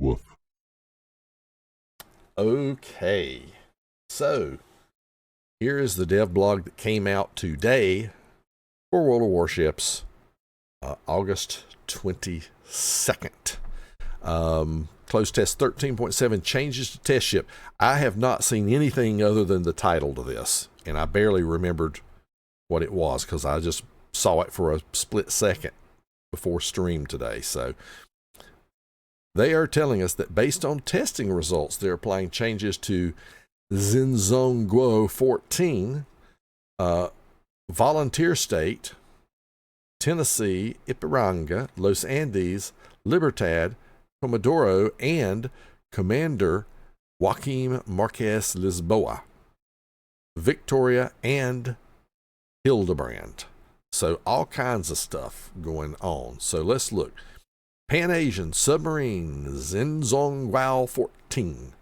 Woof. Okay, so here is the dev blog that came out today for World of Warships, August 22nd. Closed test 13.7 changes to test ship. I have not seen anything other than the title to this, and I barely remembered what it was because I just saw it for a split second before stream today. So they are telling us that based on testing results, they're applying changes to Xin Zhong Guo 14, Volunteer State, Tennessee, Ipiranga, Los Andes, Libertad, Comodoro, and Commander Joaquim Marques Lisboa, Victoria, and Hildebrand. So all kinds of stuff going on. So let's look. Pan-Asian submarine Xin Zhong Guo 14.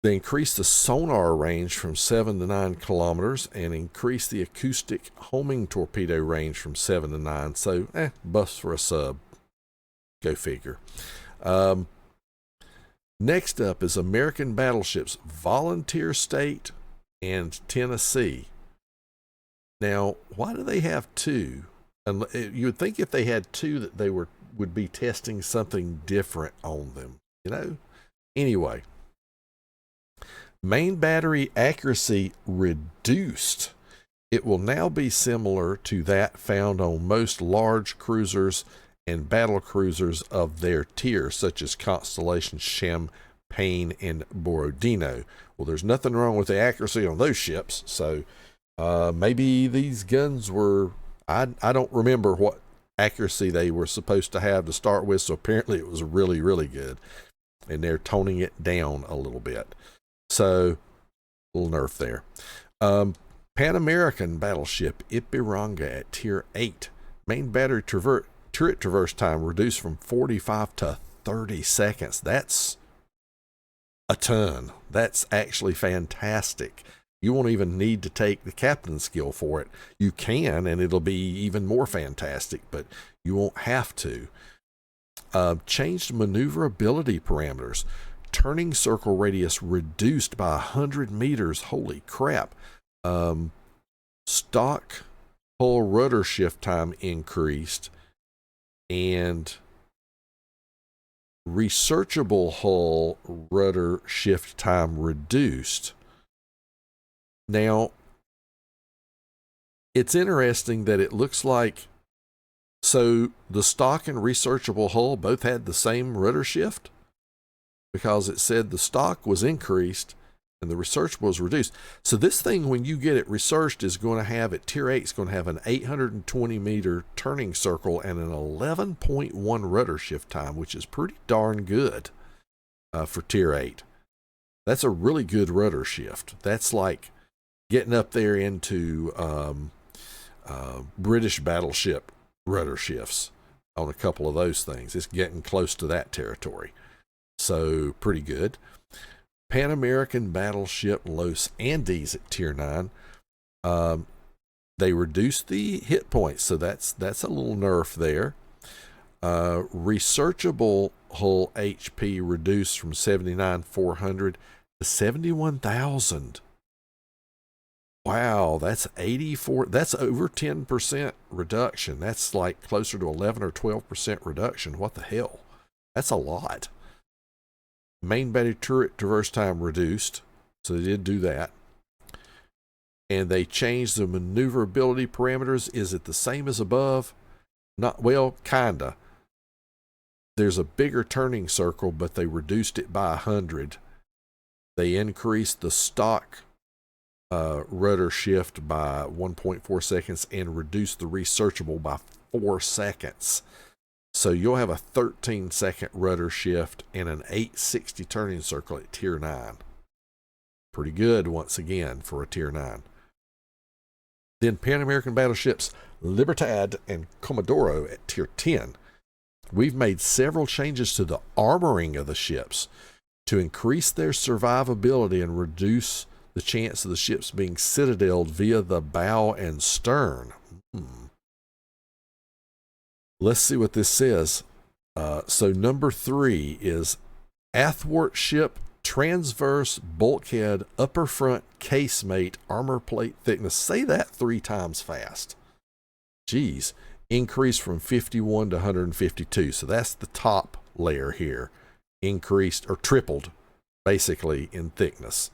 They increased the sonar range from 7 to 9 kilometers and increased the acoustic homing torpedo range from 7 to 9. So, bust for a sub. Go figure. Next up is American Battleships, Volunteer State and Tennessee. Now, why do they have two? And you would think if they had two that they would be testing something different on them, you know? Anyway, main battery accuracy reduced. It will now be similar to that found on most large cruisers and battle cruisers of their tier, such as Constellation, Champagne, and Borodino. Well, there's nothing wrong with the accuracy on those ships, so maybe these guns were... I don't remember what accuracy they were supposed to have to start with, so apparently it was really, really good. And they're toning it down a little bit. So, a little nerf there. Pan American Battleship Ipiranga at Tier 8. Main battery turret traverse time reduced from 45 to 30 seconds. That's a ton. That's actually fantastic. You won't even need to take the captain's skill for it. You can, and it'll be even more fantastic, but you won't have to. Changed maneuverability parameters. Turning circle radius reduced by 100 meters. Holy crap. Stock hull rudder shift time increased, and researchable hull rudder shift time reduced. Now, it's interesting that it looks like, so the stock and researchable hull both had the same rudder shift, because it said the stock was increased and the researchable was reduced. So this thing, when you get it researched, is going to have, at Tier 8, it's going to have an 820 meter turning circle and an 11.1 rudder shift time, which is pretty darn good for Tier 8. That's a really good rudder shift. That's like getting up there into British battleship rudder shifts on a couple of those things. It's getting close to that territory. So, pretty good. Pan American Battleship Los Andes at Tier 9. They reduced the hit points, so that's a little nerf there. Researchable hull HP reduced from 79,400 to 71,000. Wow, that's 84. That's over 10% reduction. That's like closer to 11 or 12% reduction. What the hell? That's a lot. Main battery turret traverse time reduced, so they did do that. And they changed the maneuverability parameters. Is it the same as above? Not, well, kinda. There's a bigger turning circle, but they reduced it by 100. They increased the stock rudder shift by 1.4 seconds and reduced the researchable by 4 seconds. So you'll have a 13-second rudder shift and an 860 turning circle at Tier 9. Pretty good, once again, for a Tier 9. Then Pan American Battleships Libertad and Comodoro at Tier 10. We've made several changes to the armoring of the ships to increase their survivability and reduce the chance of the ships being citadeled via the bow and stern. Let's see what this says. So number 3 is athwartship transverse bulkhead upper front casemate armor plate thickness. Say that 3 times fast. Geez. Increased from 51 to 152. So that's the top layer here. Increased or tripled basically in thickness.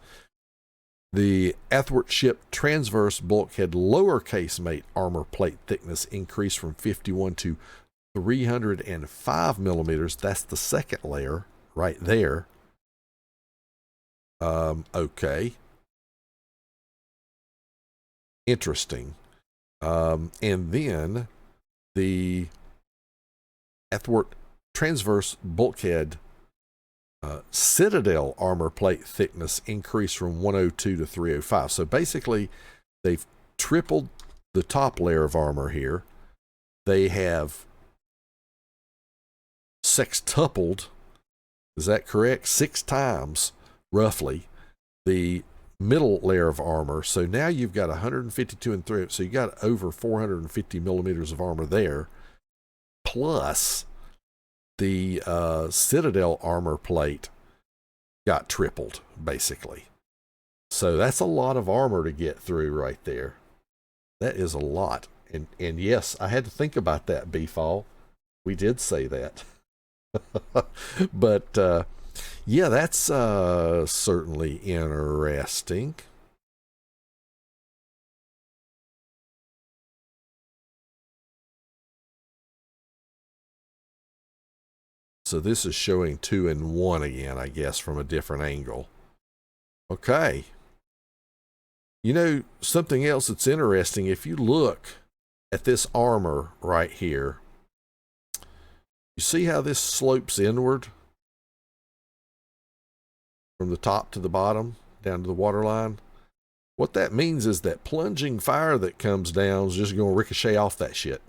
The athwartship transverse bulkhead lower casemate armor plate thickness increased from 51 to 305 millimeters. That's the second layer right there. Okay. Interesting. And then the athwart transverse bulkhead citadel armor plate thickness increased from 102 to 305. So basically, they've tripled the top layer of armor here. They have sextupled, is that correct? 6 times, roughly, the middle layer of armor. So now you've got 152 and 3. So you got over 450 millimeters of armor there, plus the citadel armor plate got tripled, basically. So that's a lot of armor to get through right there. That is a lot. And yes, I had to think about that, B-Fall. We did say that. But yeah, that's certainly interesting. So this is showing 2 and 1 again, I guess, from a different angle. Okay. You know, something else that's interesting, if you look at this armor right here, you see how this slopes inward from the top to the bottom, down to the waterline? What that means is that plunging fire that comes down is just going to ricochet off that shit.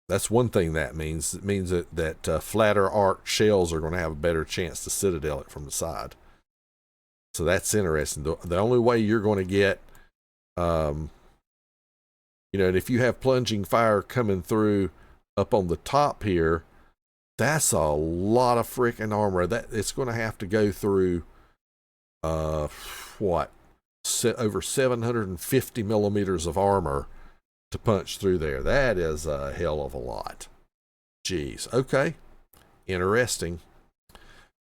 That's one thing that means. It means that flatter arc shells are going to have a better chance to citadel it from the side. So that's interesting. The only way you're going to get, and if you have plunging fire coming through up on the top here, that's a lot of freaking armor. That it's going to have to go through, over 750 millimeters of armor to punch through there. That is a hell of a lot. Jeez. Okay. Interesting.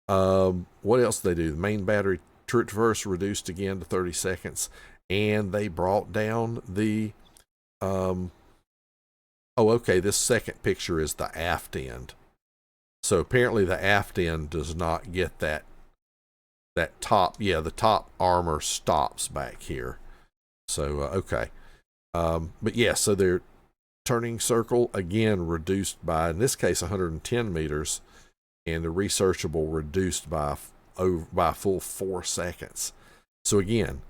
What else did they do? The main battery traverse reduced again to 30 seconds, and they brought down the okay, this second picture is the aft end. So apparently the aft end does not get that top, the top armor stops back here. So okay. But yeah, so their turning circle again reduced by, in this case, 110 meters, and the researchable reduced by a full 4 seconds. So again,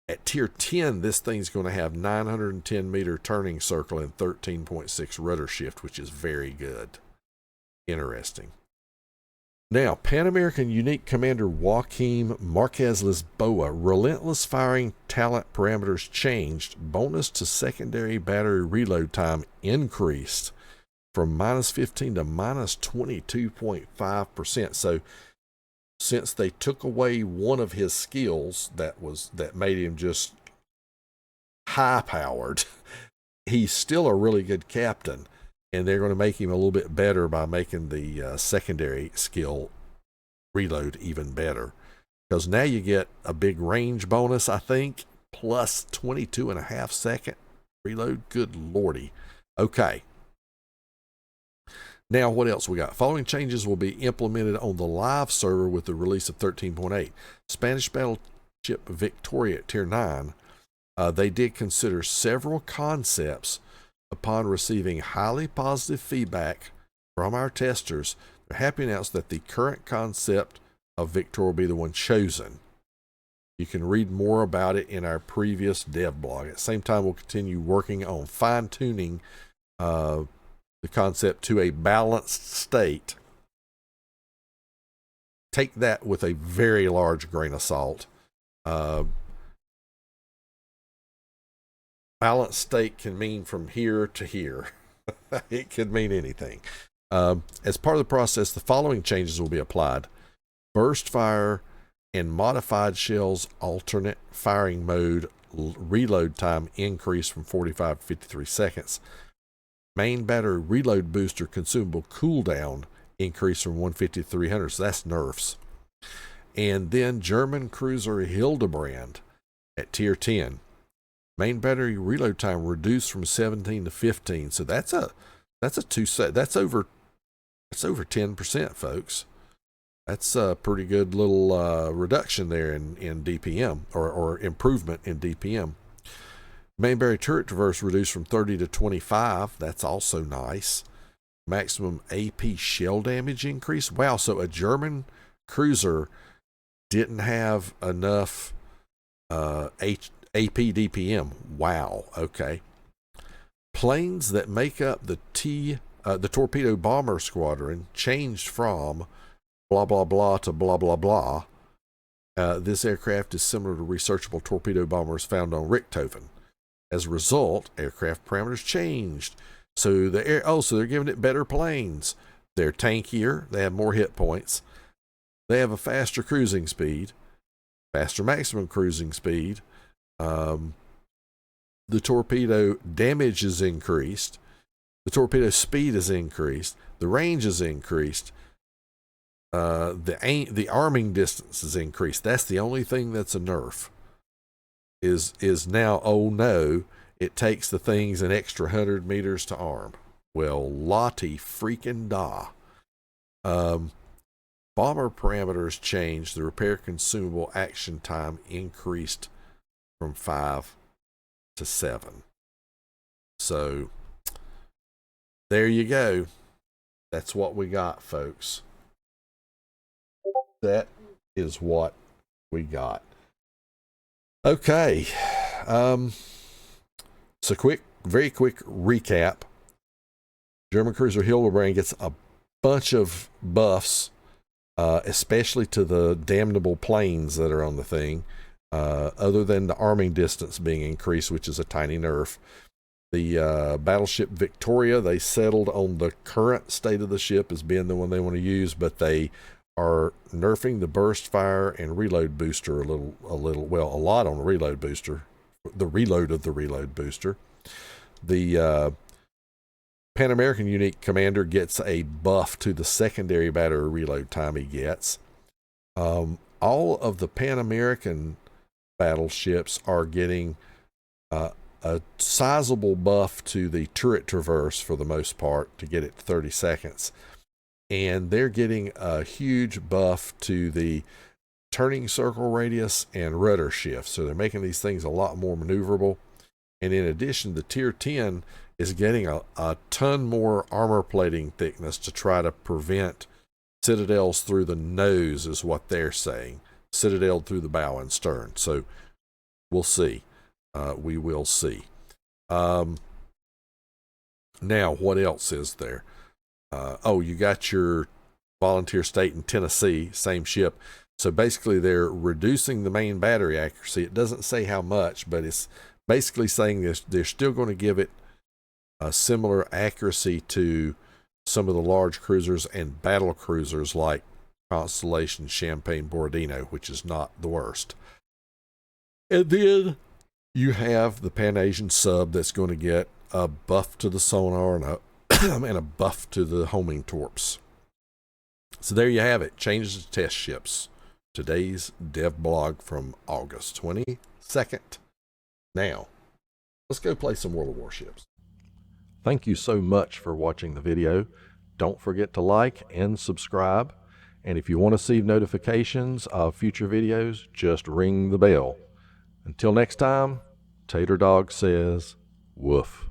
at tier 10, this thing's going to have 910 meter turning circle and 13.6 rudder shift, which is very good. Interesting. Now, Pan American Unique Commander Joaquim Marques Lisboa, relentless firing talent parameters changed. Bonus to secondary battery reload time increased from -15 to -22.5%. So since they took away one of his skills that made him just high powered, he's still a really good captain. And they're going to make him a little bit better by making the secondary skill reload even better. Because now you get a big range bonus, I think, plus 22.5 second reload. Good lordy. Okay. Now, what else we got? Following changes will be implemented on the live server with the release of 13.8. Spanish Battleship Victoria at Tier 9. They did consider several concepts. Upon receiving highly positive feedback from our testers, they're happy to announce that the current concept of Victor will be the one chosen. You can read more about it in our previous dev blog. At the same time, we'll continue working on fine-tuning the concept to a balanced state. Take that with a very large grain of salt. Balanced state can mean from here to here. It could mean anything. As part of the process, the following changes will be applied. Burst fire and modified shells alternate firing mode reload time increase from 45 to 53 seconds. Main battery reload booster consumable cooldown increase from 150 to 300. So that's nerfs. And then German cruiser Hildebrand at tier 10. Main battery reload time reduced from 17 to 15. So that's over 10%, folks. That's a pretty good little reduction there in DPM or improvement in DPM. Main battery turret traverse reduced from 30 to 25. That's also nice. Maximum AP shell damage increase. Wow, so a German cruiser didn't have enough AP DPM. Wow, okay. Planes that make up the torpedo bomber squadron changed from blah blah blah to blah blah blah. This aircraft is similar to researchable torpedo bombers found on Richthofen. As a result, aircraft parameters changed. So they're giving it better planes. They're tankier. They have more hit points. They have a faster cruising speed, faster maximum cruising speed. The torpedo damage is increased. The torpedo speed is increased. The range is increased. The arming distance is increased. That's the only thing that's a nerf. Is now, oh no, it takes the things an extra 100 meters to arm. Well, Lottie freaking da. Bomber parameters changed. The repair consumable action time increased from 5 to 7. So there you go. That's what we got, folks. That is what we got. Okay. So very quick recap. German cruiser Hildebrand gets a bunch of buffs, especially to the damnable planes that are on the thing, other than the arming distance being increased, which is a tiny nerf. The Battleship Victoria, they settled on the current state of the ship as being the one they want to use, but they are nerfing the burst fire and reload booster a lot on the reload booster, the reload of the reload booster. The Pan American Unique Commander gets a buff to the secondary battery reload time he gets. All of the Pan American battleships are getting a sizable buff to the turret traverse for the most part to get it to 30 seconds. And they're getting a huge buff to the turning circle radius and rudder shift. So they're making these things a lot more maneuverable. And in addition, the tier 10 is getting a ton more armor plating thickness to try to prevent citadels through the nose, is what they're saying. Citadel through the bow and stern. So we'll see. We will see. Now, what else is there? You got your volunteer state in Tennessee, same ship. So basically they're reducing the main battery accuracy. It doesn't say how much, but it's basically saying they're still going to give it a similar accuracy to some of the large cruisers and battle cruisers like Constellation, Champagne, Borodino, which is not the worst. And then you have the Pan Asian sub that's going to get a buff to the sonar and a buff to the homing torps. So there you have it. Changes to test ships. Today's dev blog from August 22nd. Now, let's go play some World of Warships. Thank you so much for watching the video. Don't forget to like and subscribe. And if you want to receive notifications of future videos, just ring the bell. Until next time, Tater Dawg says, woof.